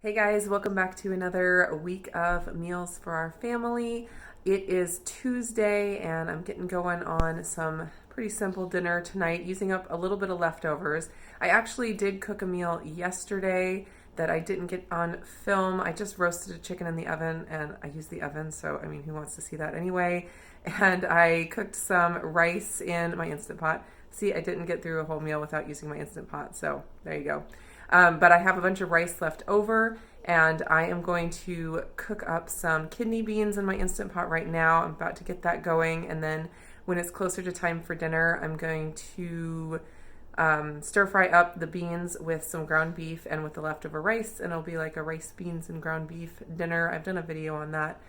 Hey guys, welcome back to another week of meals for our family. It is Tuesday and I'm getting going on some pretty simple dinner tonight, using up a little bit of leftovers. I actually did cook a meal yesterday that I didn't get on film. I just roasted a chicken in the oven, and I use the oven, so I mean, who wants to see that anyway? And I cooked some rice in my Instant Pot. See, I didn't get through a whole meal without using my Instant Pot, so there you go. But I have a bunch of rice left over, and I am going to cook up some kidney beans in my Instant Pot right now. I'm about to get that going, and then when it's closer to time for dinner, I'm going to stir fry up the beans with some ground beef and with the leftover rice, and it'll be like a rice, beans, and ground beef dinner. I've done a video on that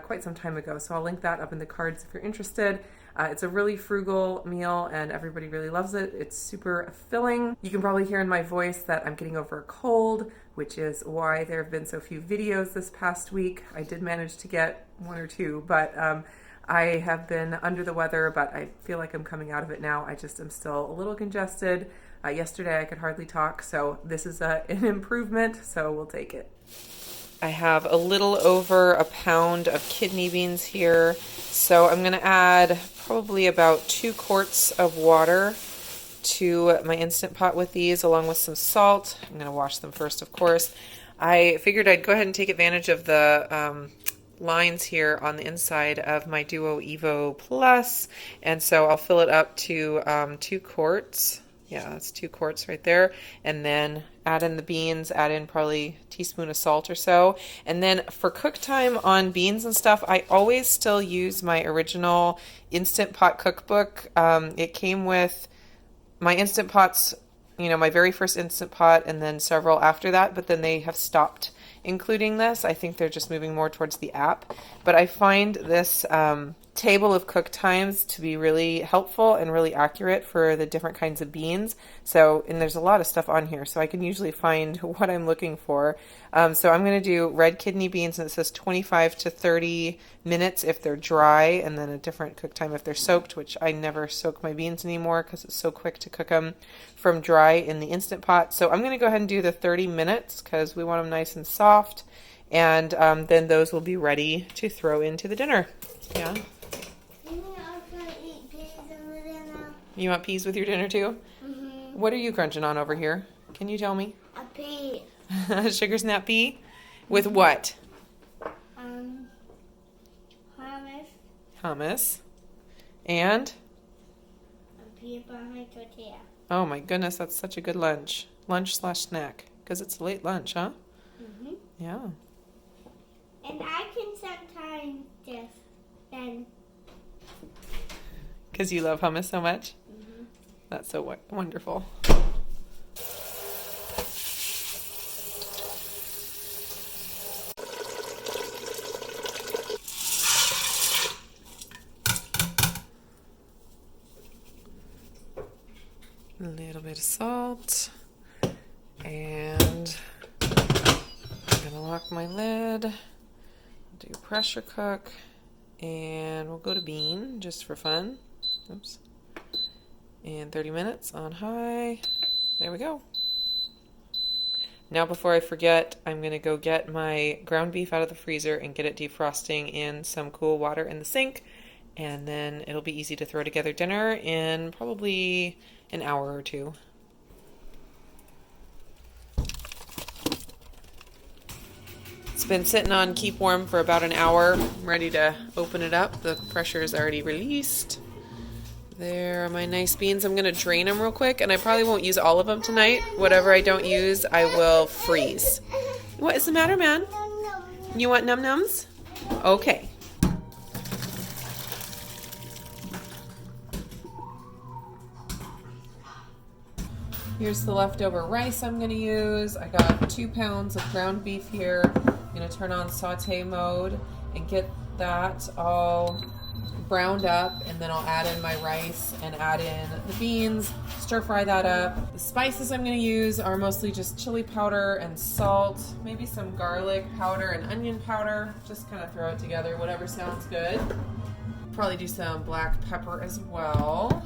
quite some time ago, so I'll link that up in the cards if you're interested. It's a really frugal meal and everybody really loves it. It's super filling. You can probably hear in my voice that I'm getting over a cold, which is why there have been so few videos this past week. I did manage to get one or two, but I have been under the weather, but I feel like I'm coming out of it now. I just am still a little congested. Yesterday I could hardly talk, so this is an improvement, so we'll take it. I have a little over a pound of kidney beans here, so I'm going to add probably about 2 quarts of water to my Instant Pot with these, along with some salt. I'm going to wash them first, of course. I figured I'd go ahead and take advantage of the lines here on the inside of my Duo Evo Plus, and so I'll fill it up to 2 quarts. Yeah, that's 2 quarts right there. And then add in the beans, add in probably a teaspoon of salt or so. And then for cook time on beans and stuff, I always still use my original Instant Pot cookbook. It came with my Instant Pots, you know, my very first Instant Pot and then several after that, but then they have stopped including this. I think they're just moving more towards the app. But I find this table of cook times to be really helpful and really accurate for the different kinds of beans. So, and there's a lot of stuff on here, so I can usually find what I'm looking for. So I'm going to do red kidney beans, and it says 25 to 30 minutes if they're dry, and then a different cook time if they're soaked, which I never soak my beans anymore because it's so quick to cook them from dry in the Instant Pot. So I'm going to go ahead and do the 30 minutes because we want them nice and soft, and then those will be ready to throw into the dinner. Yeah. You want peas with your dinner too? Mm-hmm. What are you crunching on over here? Can you tell me? A pea. Sugar snap pea? With what? Hummus. Hummus. And? A pea behind tortilla. Oh my goodness, that's such a good lunch. Lunch/snack. Because it's late lunch, huh? Mm-hmm. Yeah. And I can sometimes just then. Because you love hummus so much? Mm-hmm. That's so wonderful. A little bit of salt. And I'm going to lock my lid. Do pressure cook. And we'll go to bean just for fun. Oops. And 30 minutes on high. There we go. Now before I forget, I'm going to go get my ground beef out of the freezer and get it defrosting in some cool water in the sink. And then it'll be easy to throw together dinner in probably an hour or two. It's been sitting on keep warm for about an hour. I'm ready to open it up. The pressure is already released. There are my nice beans. I'm going to drain them real quick, and I probably won't use all of them tonight. Whatever I don't use, I will freeze. What is the matter, man? You want num-nums? Okay. Here's the leftover rice I'm going to use. I got 2 pounds of ground beef here. I'm going to turn on saute mode and get that all browned up, and then I'll add in my rice and add in the beans, stir fry that up. The spices I'm going to use are mostly just chili powder and salt, maybe some garlic powder and onion powder. Just kind of throw it together, whatever sounds good. Probably do some black pepper as well.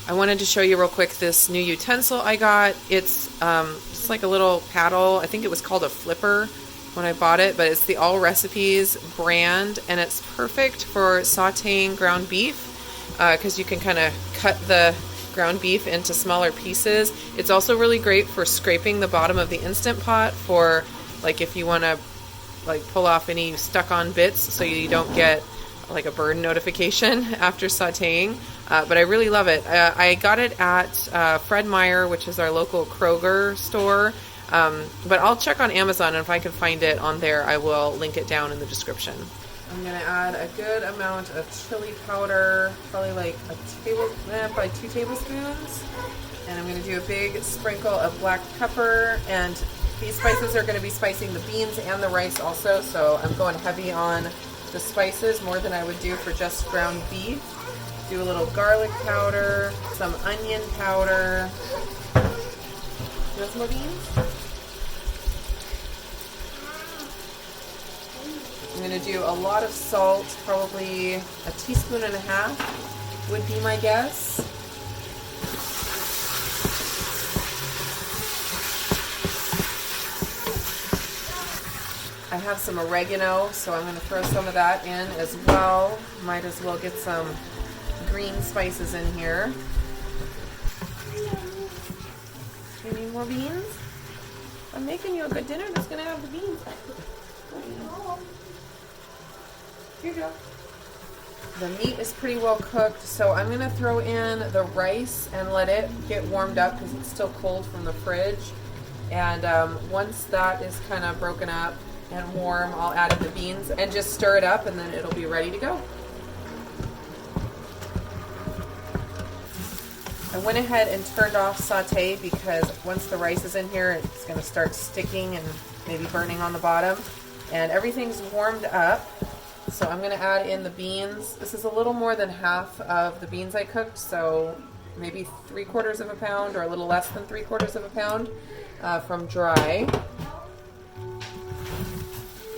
I wanted to show you real quick this new utensil I got. It's just like a little paddle. I think it was called a flipper when I bought it, but it's the All Recipes brand, and it's perfect for sauteing ground beef because you can kind of cut the ground beef into smaller pieces. It's also really great for scraping the bottom of the Instant Pot for like if you want to like pull off any stuck on bits so you don't get like a burn notification after sauteing. But I really love it. I got it at Fred Meyer, which is our local Kroger store. But I'll check on Amazon, and if I can find it on there, I will link it down in the description. I'm going to add a good amount of chili powder, probably like probably 2 tablespoons. And I'm going to do a big sprinkle of black pepper. And these spices are going to be spicing the beans and the rice also. So I'm going heavy on the spices, more than I would do for just ground beef. Do a little garlic powder, some onion powder. You want some more beans? I'm going to do a lot of salt, probably a teaspoon and a half would be my guess. I have some oregano, so I'm going to throw some of that in as well. Might as well get some green spices in here. You need more beans? I'm making you a good dinner that's going to have the beans. Here you go. The meat is pretty well cooked, so I'm going to throw in the rice and let it get warmed up because it's still cold from the fridge. And once that is kind of broken up and warm, I'll add in the beans and just stir it up, and then it'll be ready to go. I went ahead and turned off saute because once the rice is in here, it's going to start sticking and maybe burning on the bottom. And everything's warmed up. So I'm going to add in the beans. This is a little more than half of the beans I cooked, so maybe 3/4 of a pound or a little less than 3/4 of a pound from dry.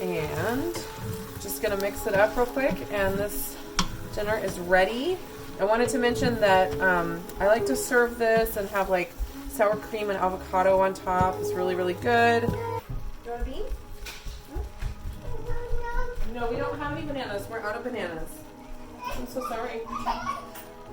And just going to mix it up real quick, and this dinner is ready. I wanted to mention that I like to serve this and have like sour cream and avocado on top. It's really, really good. Do you want a bean? No, we don't have any bananas. We're out of bananas. I'm so sorry.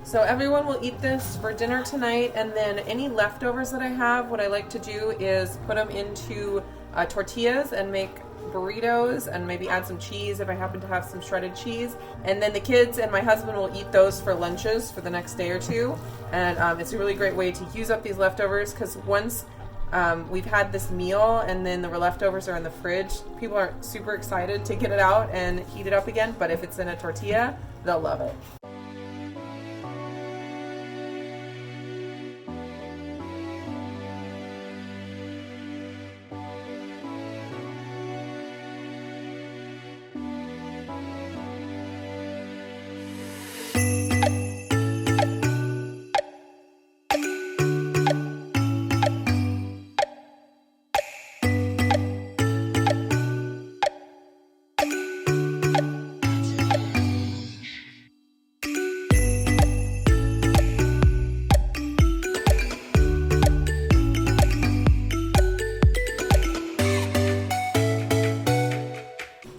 So everyone will eat this for dinner tonight, and then any leftovers that I have, what I like to do is put them into tortillas and make burritos and maybe add some cheese if I happen to have some shredded cheese. And then the kids and my husband will eat those for lunches for the next day or two. And it's a really great way to use up these leftovers because once we've had this meal and then the leftovers are in the fridge, people aren't super excited to get it out and heat it up again, but if it's in a tortilla, they'll love it.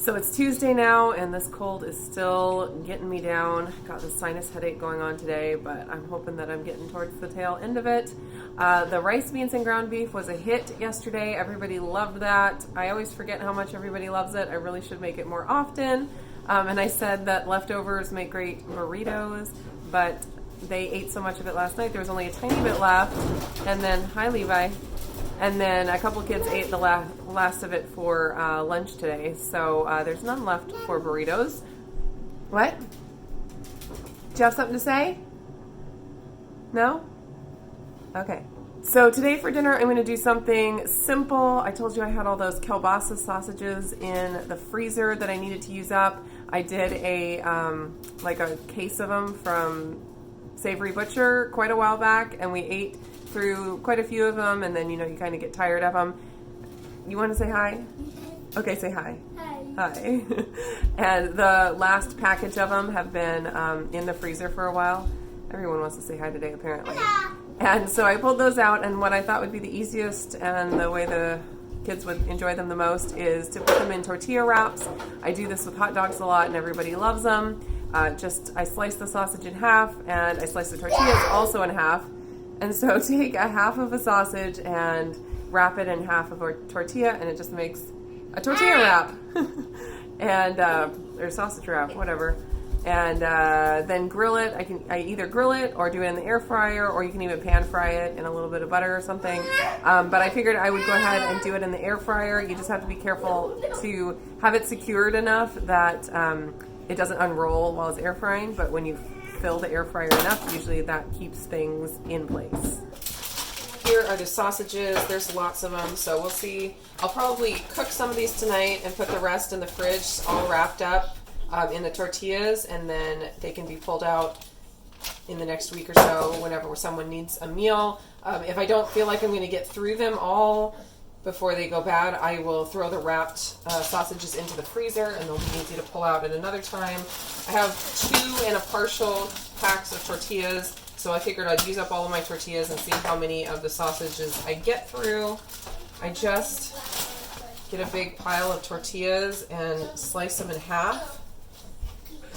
So it's Tuesday now, and this cold is still getting me down. Got the sinus headache going on today, but I'm hoping that I'm getting towards the tail end of it. The rice, beans, and ground beef was a hit yesterday. Everybody loved that. I always forget how much everybody loves it. I really should make it more often. And I said that leftovers make great burritos, but they ate so much of it last night. There was only a tiny bit left. And then, hi Levi. And then a couple kids ate the last of it for lunch today. So there's none left for burritos. What? Do you have something to say? No? Okay. So today for dinner, I'm going to do something simple. I told you I had all those kielbasa sausages in the freezer that I needed to use up. I did a case of them from Savory Butcher quite a while back, and we ate through quite a few of them, and then you kind of get tired of them. You want to say hi? Okay, say hi. Hi. And the last package of them have been in the freezer for a while, Everyone wants to say hi today, apparently. And so I pulled those out, and what I thought would be the easiest and the way the kids would enjoy them the most is to put them in tortilla wraps. I do this with hot dogs a lot, and everybody loves them. I slice the sausage in half, and I slice the tortillas also in half. And so take a half of a sausage and wrap it in half of a tortilla, and it just makes a tortilla wrap. And or sausage wrap, whatever. And then grill it. I either grill it or do it in the air fryer, or you can even pan fry it in a little bit of butter or something. But I figured I would go ahead and do it in the air fryer. You just have to be careful to have it secured enough that it doesn't unroll while it's air frying. But when you fill the air fryer enough, usually that keeps things in place. Here are the sausages. There's lots of them, so we'll see. I'll probably cook some of these tonight and put the rest in the fridge all wrapped up in the tortillas, and then they can be pulled out in the next week or so whenever someone needs a meal. If I don't feel like I'm going to get through them all before they go bad, I will throw the wrapped sausages into the freezer, and they'll be easy to pull out at another time. I have 2 and a partial packs of tortillas, so I figured I'd use up all of my tortillas and see how many of the sausages I get through. I just get a big pile of tortillas and slice them in half.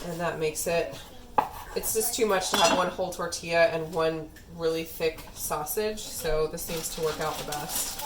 And that makes it's just too much to have one whole tortilla and one really thick sausage, so this seems to work out the best.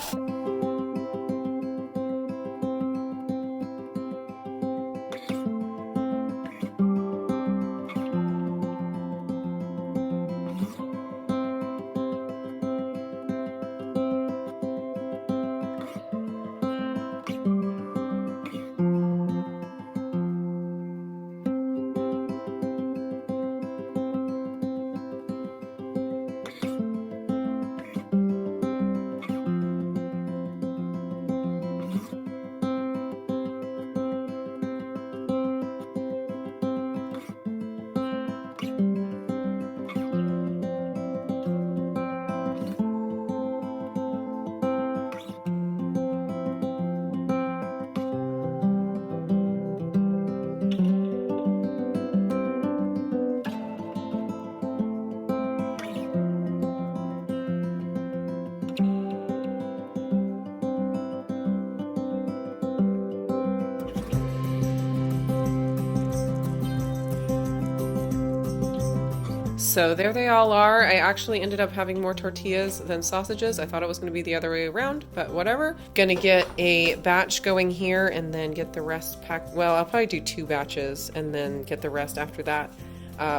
So there they all are. I actually ended up having more tortillas than sausages. I thought it was going to be the other way around, but whatever. Gonna get a batch going here and then get the rest packed. Well, I'll probably do 2 batches and then get the rest after that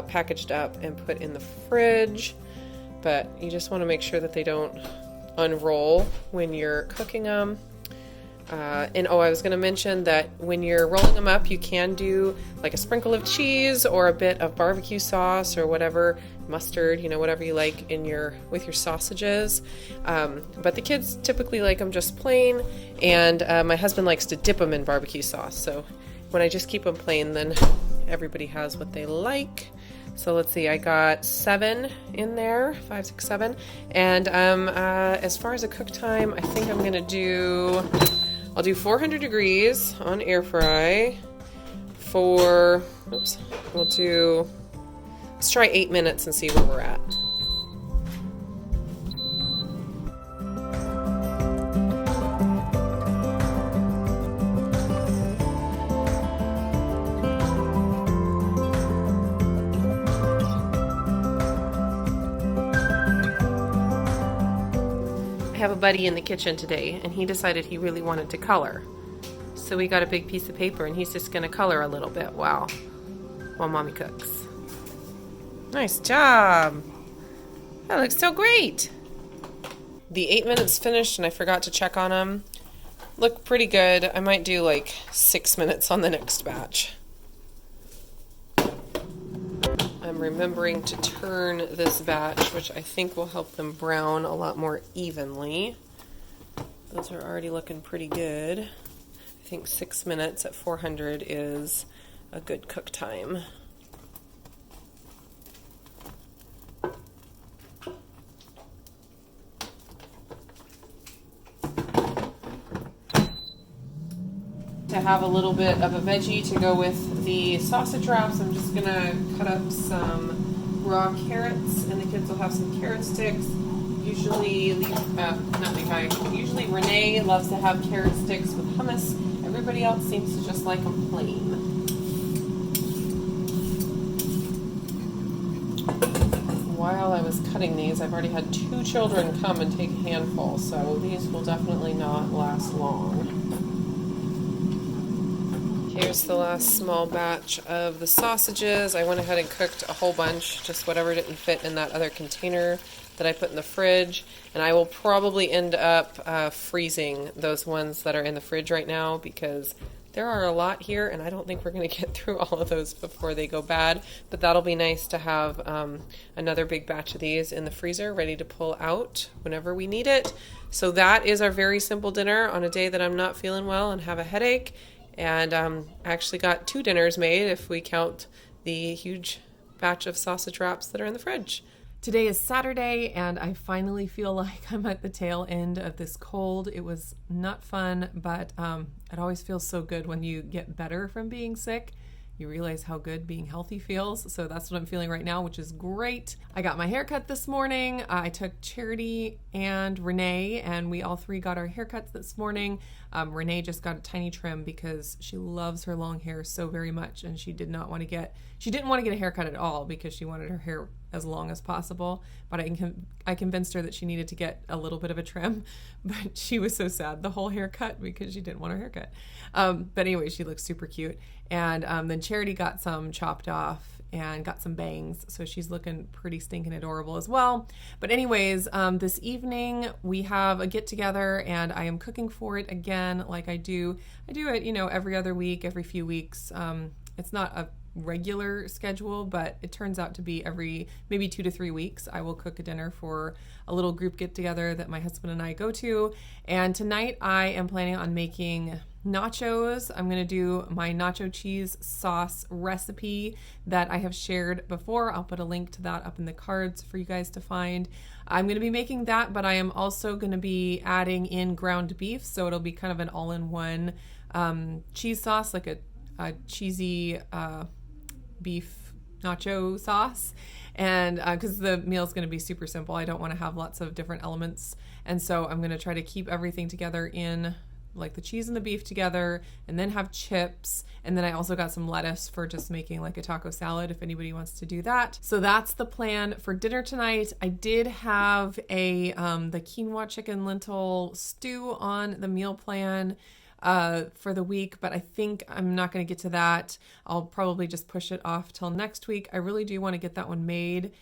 packaged up and put in the fridge. But you just want to make sure that they don't unroll when you're cooking them. I was going to mention that when you're rolling them up, you can do like a sprinkle of cheese or a bit of barbecue sauce or whatever, mustard, whatever you like with your sausages. But the kids typically like them just plain, and my husband likes to dip them in barbecue sauce. So when I just keep them plain, then everybody has what they like. So let's see, I got 7 in there, 5, 6, 7. And as far as a cook time, I think I'm going to I'll do 400 degrees on air fry let's try 8 minutes and see where we're at. I have a buddy in the kitchen today, and he decided he really wanted to color. So we got a big piece of paper, and he's just going to color a little bit while Mommy cooks. Nice job! That looks so great! The 8 minutes finished, and I forgot to check on them. Look pretty good. I might do like 6 minutes on the next batch. I'm remembering to turn this batch, which I think will help them brown a lot more evenly. Those are already looking pretty good. I think 6 minutes at 400 is a good cook time. To have a little bit of a veggie to go with the sausage wraps, I'm just gonna cut up some raw carrots, and the kids will have some carrot sticks. Usually, usually Renee loves to have carrot sticks with hummus. Everybody else seems to just like them plain. While I was cutting these, I've already had 2 children come and take a handful, so these will definitely not last long. Here's the last small batch of the sausages. I went ahead and cooked a whole bunch, just whatever didn't fit in that other container that I put in the fridge. And I will probably end up freezing those ones that are in the fridge right now because there are a lot here and I don't think we're going to get through all of those before they go bad. But that'll be nice to have another big batch of these in the freezer ready to pull out whenever we need it. So that is our very simple dinner on a day that I'm not feeling well and have a headache. And I actually got 2 dinners made if we count the huge batch of sausage wraps that are in the fridge. Today is Saturday and I finally feel like I'm at the tail end of this cold. It was not fun, but it always feels so good when you get better from being sick. You realize how good being healthy feels. So that's what I'm feeling right now, which is great. I got my hair cut this morning. I took Charity and Renee, and we all 3 got our haircuts this morning. Renee just got a tiny trim because she loves her long hair so very much, and she didn't want to get a haircut at all because she wanted her hair as long as possible. But I convinced her that she needed to get a little bit of a trim, but she was so sad the whole haircut because she didn't want her haircut. But anyway, she looks super cute. And then Charity got some chopped off and got some bangs, so she's looking pretty stinking adorable as well. But anyways, this evening we have a get together and I am cooking for it again like I do. I do it, every other week, every few weeks. It's not a regular schedule, but it turns out to be every maybe 2 to 3 weeks I will cook a dinner for a little group get together that my husband and I go to. And tonight I am planning on making nachos. I'm going to do my nacho cheese sauce recipe that I have shared before. I'll put a link to that up in the cards for you guys to find. I'm going to be making that, but I am also going to be adding in ground beef, so it'll be kind of an all-in-one cheese sauce, like a cheesy beef nacho sauce. And because the meal is going to be super simple, I don't want to have lots of different elements, and so I'm going to try to keep everything together in like the cheese and the beef together, and then have chips. And then I also got some lettuce for just making like a taco salad if anybody wants to do that. So that's the plan for dinner tonight. I did have the quinoa chicken lentil stew on the meal plan for the week, but I think I'm not going to get to that. I'll probably just push it off till next week. I really do want to get that one made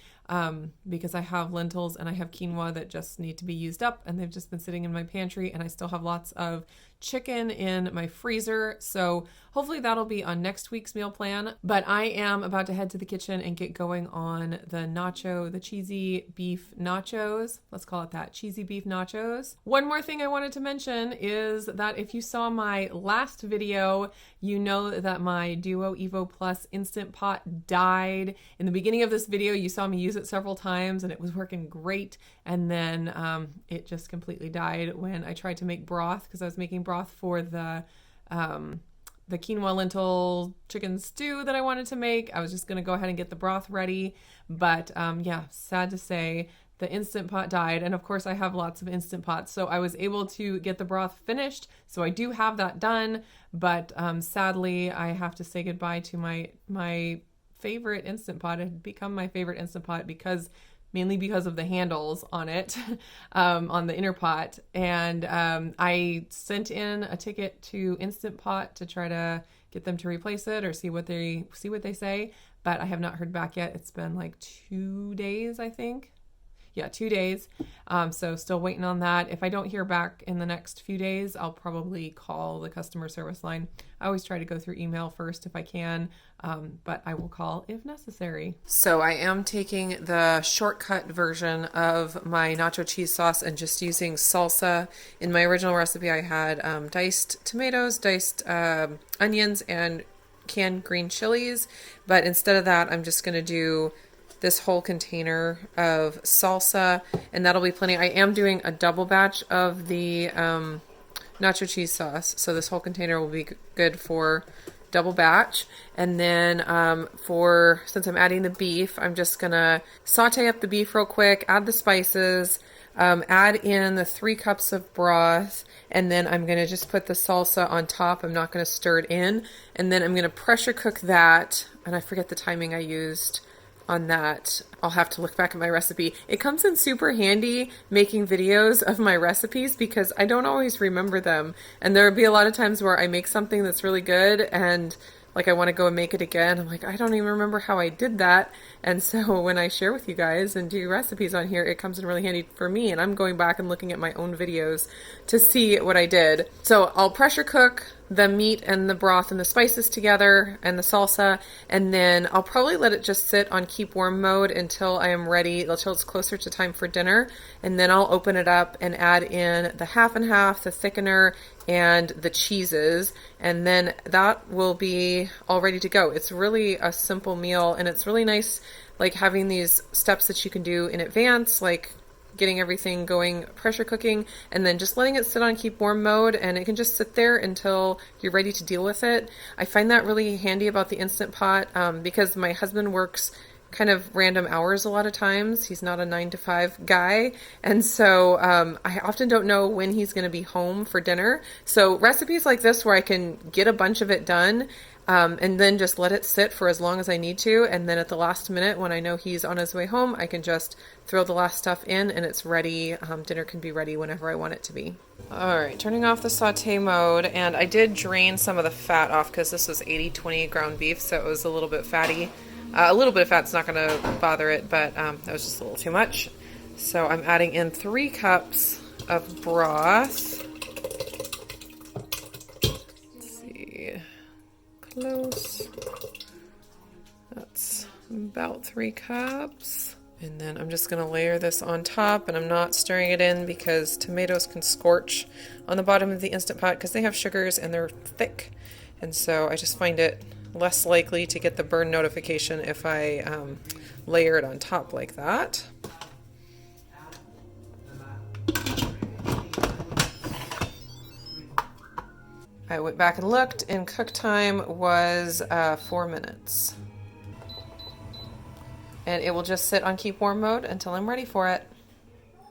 because I have lentils and I have quinoa that just need to be used up, and they've just been sitting in my pantry, and I still have lots of chicken in my freezer. So hopefully that'll be on next week's meal plan. But I am about to head to the kitchen and get going on the cheesy beef nachos. Let's call it that, cheesy beef nachos. One more thing I wanted to mention is that if you saw my last video, you know that my Duo Evo Plus Instant Pot died. In the beginning of this video, you saw me use it several times and it was working great. And then it just completely died when I tried to make broth, because I was making broth for the quinoa lentil chicken stew that I wanted to make. I was just going to go ahead and get the broth ready. But yeah, sad to say, the Instant Pot died. And of course I have lots of Instant Pots, so I was able to get the broth finished. So I do have that done. But sadly, I have to say goodbye to my favorite Instant Pot. It had become my favorite Instant Pot mainly because of the handles on it, on the inner pot. And I sent in a ticket to Instant Pot to try to get them to replace it or see what they say. But I have not heard back yet. It's been like 2 days, I think. Yeah, 2 days. So still waiting on that. If I don't hear back in the next few days, I'll probably call the customer service line. I always try to go through email first if I can, but I will call if necessary. So I am taking the shortcut version of my nacho cheese sauce and just using salsa. In my original recipe, I had diced tomatoes, diced onions, and canned green chilies. But instead of that, I'm just going to do this whole container of salsa, and that'll be plenty. I am doing a double batch of the nacho cheese sauce, so this whole container will be good for double batch. And then since I'm adding the beef, I'm just gonna saute up the beef real quick, add the spices, add in the 3 cups of broth, and then I'm gonna just put the salsa on top. I'm not gonna stir it in. And then I'm gonna pressure cook that, and I forget the timing I used on that. I'll have to look back at my recipe. It comes in super handy making videos of my recipes because I don't always remember them. And there'll be a lot of times where I make something that's really good and like I want to go and make it again. I'm like, I don't even remember how I did that. And so when I share with you guys and do recipes on here, it comes in really handy for me. And I'm going back and looking at my own videos to see what I did. So I'll pressure cook the meat and the broth and the spices together and the salsa, and then I'll probably let it just sit on keep warm mode until I am ready, until it's closer to time for dinner, and then I'll open it up and add in the half and half, the thickener, and the cheeses, and then that will be all ready to go. It's really a simple meal, and it's really nice like having these steps that you can do in advance, like getting everything going, pressure cooking, and then just letting it sit on keep warm mode, and it can just sit there until you're ready to deal with it. I find that really handy about the Instant Pot because my husband works kind of random hours a lot of times. He's not a 9-to-5 guy, and so I often don't know when he's going to be home for dinner. So recipes like this where I can get a bunch of it done and then just let it sit for as long as I need to, and then at the last minute when I know he's on his way home, I can just throw the last stuff in and it's ready. Dinner can be ready whenever I want it to be. Alright, turning off the saute mode, and I did drain some of the fat off because this was 80-20 ground beef, so it was a little bit fatty. A little bit of fat's not going to bother it, but that was just a little too much. So I'm adding in 3 cups of broth. Let's see, close. That's about 3 cups. And then I'm just going to layer this on top, and I'm not stirring it in because tomatoes can scorch on the bottom of the Instant Pot because they have sugars and they're thick. And so I just find it less likely to get the burn notification if I layer it on top like that. I went back and looked, and cook time was 4 minutes. And it will just sit on keep warm mode until I'm ready for it.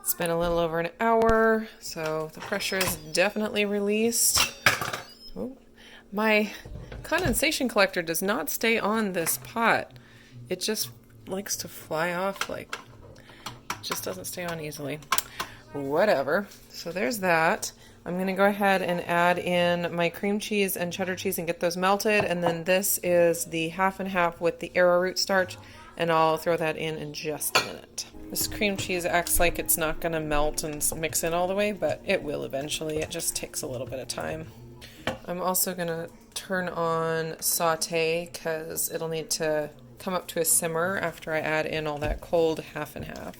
It's been a little over an hour, so the pressure is definitely released. Ooh. My condensation collector does not stay on this pot. It just likes to fly off, like, it just doesn't stay on easily. Whatever. So there's that. I'm going to go ahead and add in my cream cheese and cheddar cheese and get those melted. And then this is the half and half with the arrowroot starch, and I'll throw that in just a minute. This cream cheese acts like it's not going to melt and mix in all the way, but it will eventually. It just takes a little bit of time. I'm also going to turn on saute because it'll need to come up to a simmer after I add in all that cold half and half.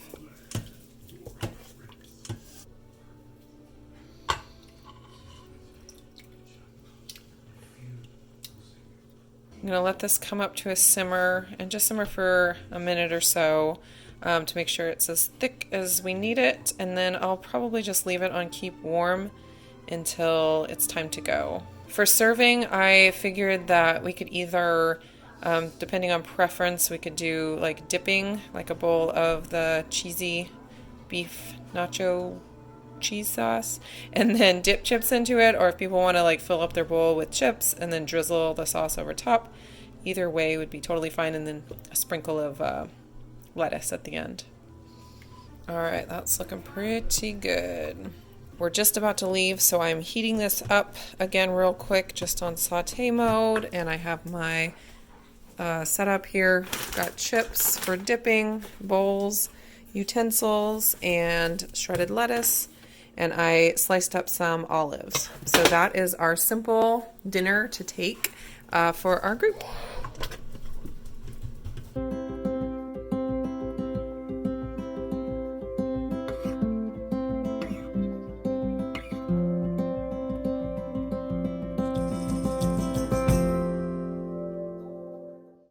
I'm going to let this come up to a simmer and just simmer for a minute or so to make sure it's as thick as we need it, and then I'll probably just leave it on keep warm until it's time to go. For serving, I figured that we could either, depending on preference, we could do like dipping, like a bowl of the cheesy beef nacho cheese sauce, and then dip chips into it, or if people want to like fill up their bowl with chips and then drizzle the sauce over top, either way would be totally fine, and then a sprinkle of lettuce at the end. Alright, that's looking pretty good. We're just about to leave, so I'm heating this up again real quick just on saute mode, and I have my setup here. Got chips for dipping, bowls, utensils, and shredded lettuce, and I sliced up some olives. So that is our simple dinner to take for our group.